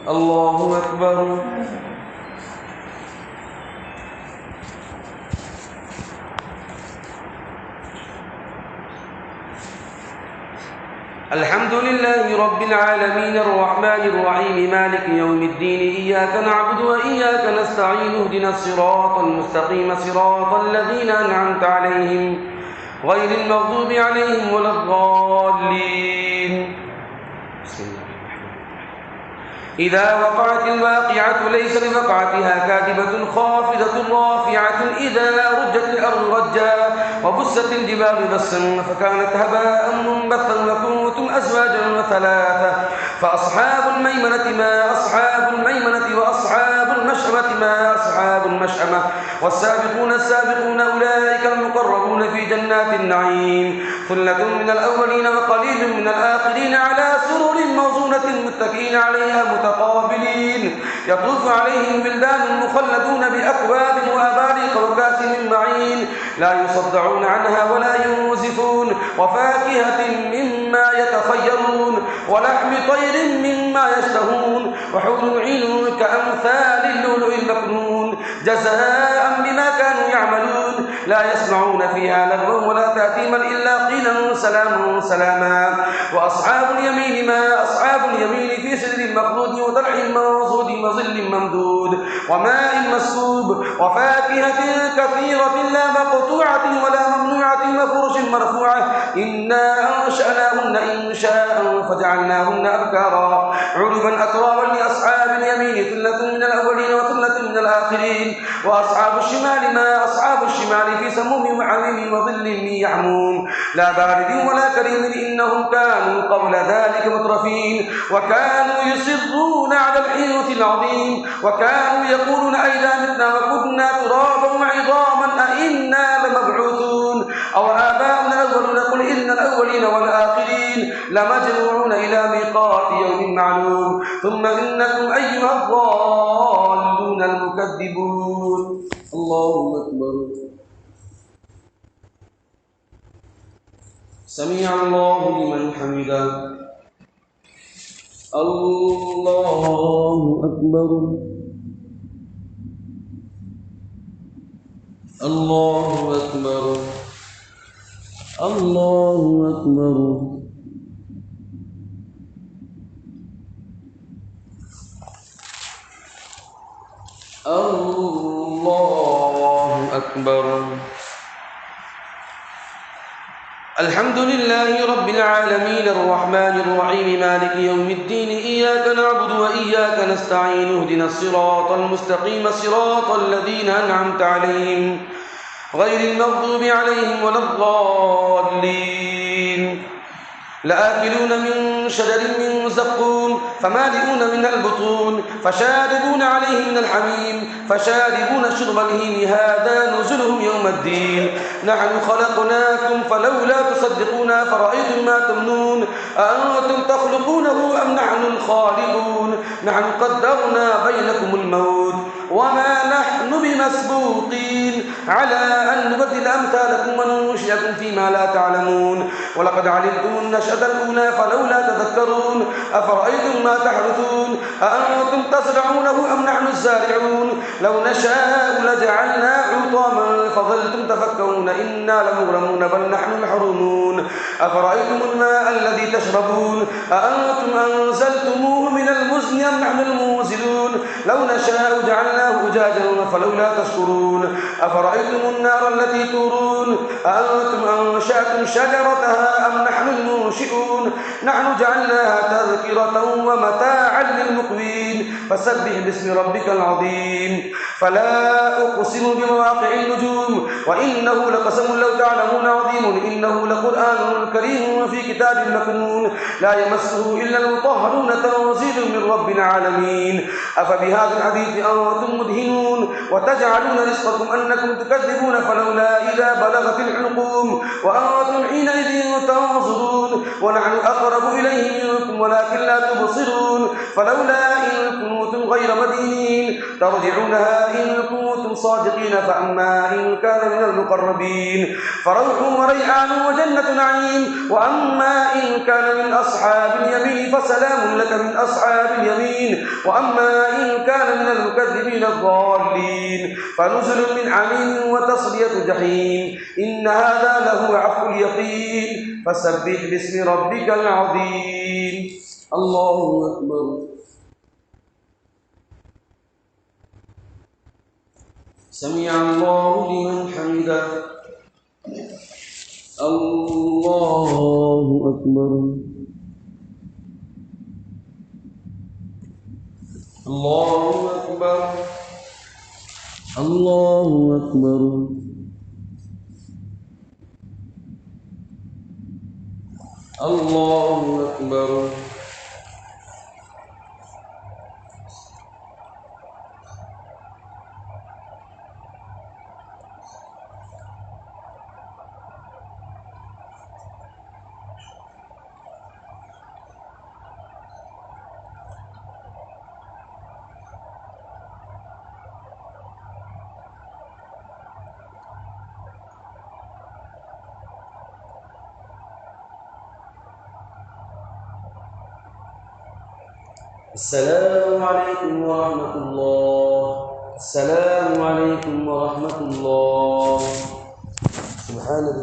الله أكبر. الحمد لله رب العالمين الرحمن الرحيم مالك يوم الدين إياك نعبد وإياك نستعين اهدنا الصراط المستقيم صراط الذين أنعمت عليهم غير المغضوب عليهم ولا الضالين. بسم الله الرحمن الرحيم. إذا وقعت الواقعة ليس لوقعتها كاذبة خافضة رافعة إذا رجت الأرض رجا وبست الجبال بسا فكانت هباء منبثا وكنتم أزواجا ثلاثة فأصحاب الميمنة ما أصحاب الميمنة وأصحاب المشأمة ما أصحاب المشأمة والسابقون السابقون أولئك المقربون في جنات النعيم ثلة من الأولين وقليل من الآخرين على سرر موزونة متكئين عليها متقابلين يطوف عليهم بلدان مخلدون بأكواب وأباريق وكأس من معين لا يصدعون عنها ولا ينزفون وفاكهة مما يتخيرون ولحم طير مما يشتهون وحور عين كأمثال اللؤلؤ المكنون جزاء بما كانوا يعملون لا يسمعون فيها لغوا ولا تأثيما إلا قيلا سلاما سلاما وأصحاب اليمين ما أصحاب اليمين في سدر مخضود وطلح منضود وظل ممدود وماء مسكوب وفاكهة كثيرة لا مقطوعة ولا ممنوعة وفرش مرفوعة إنا أنشأناهن إنشاء فجعلناهن أبكارا عربا أترابا لأصحاب اليمين ثلة من الأولين وثلة من الآخرين وأصحاب الشمال ما أصحاب الشمال في سموم وحميم وظل من يحموم لا بارد ولا كريم إنهم كانوا قبل ذلك مترفين وكانوا يصرون على الحنث العظيم وكانوا يقولون أئذا متنا وكنا ترابا وعظاما أئنا لمبعوثون أو آباؤنا الأولون قل إن الأولين والآخرين لمجموعون إلى ميقات يوم معلوم ثم إنكم أيها الضالون المكذبون. الله أكبر. سمع الله لمن حمده. الله أكبر. الله أكبر. الله أكبر. الله أكبر. الحمد لله رب العالمين الرحمن الرحيم مالك يوم الدين إياك نعبد وإياك نستعين اهدنا الصراط المستقيم صراط الذين أنعمت عليهم غير المغضوب عليهم ولا الضالين. لآكلون من شجر من زقوم فمالئون منها البطون فشاربون عليه من الحميم فشاربون شرب الهيم هذا نزلهم يوم الدين نحن خلقناكم فلولا تصدقون فرأيتم ما تمنون أأنتم تخلقونه أم نحن الخالقون نحن قدرنا بينكم الموت وما نحن بمسبوقين على أن نبدل أمثالكم وننشئكم فيما لا تعلمون ولقد علمتم النشأة الأولى فلولا تذكرون أفرأيتم ما تحرثون أأنتم تزرعونه أم نحن الزارعون لو نشاء لجعلنا حطاما فظلتم تفكرون إنا لمغرمون بل نحن محرومون أفرأيتم الماء الذي تشربون أأنتم أنزلتموه من المزن أم نحن المنزلون لو نشاء جعلناه أجاجا فلولا تشكرون أفرأيتم النار التي تورون أأنتم أنشأتم شجرتها أم نحن المنشئون نحن جعلناها تذكرة ومتاعا للمقوين فسبح باسم ربك العظيم فلا أقسم بمواقع النجوم وإنه لقسم لو تعلمون عظيم إنه لقرآن كريم في كتاب مكنون لا يمسه إلا المطهرون تنزيل من رب العالمين أفبهذا الحديث أنتم مدهنون وتجعلون رزقكم أنكم تكذبون فلولا إذا بلغت الحلقوم وأنتم حينئذ تنظرون ونحن أقرب إليه منكم ولكن لا تبصرون فلولا إن كنتم غير مدينين ترجعونها إن كنتم صادقين فأما إن كان من المقربين فروح وريحان وجنة نعيم وأما إن كان من أصحاب اليمين فسلام لك من أصحاب اليمين. وأما إن كان من المكذبين الضالين فنزل من حميم وتصلية جحيم. إن هذا لهو عفو اليقين. فسبح باسم ربك العظيم. الله أكبر. سمع الله لمن حمده. الله أكبر. الله أكبر. الله أكبر. الله أكبر. السلام عليكم ورحمة الله. السلام عليكم ورحمة الله. سبحان الله.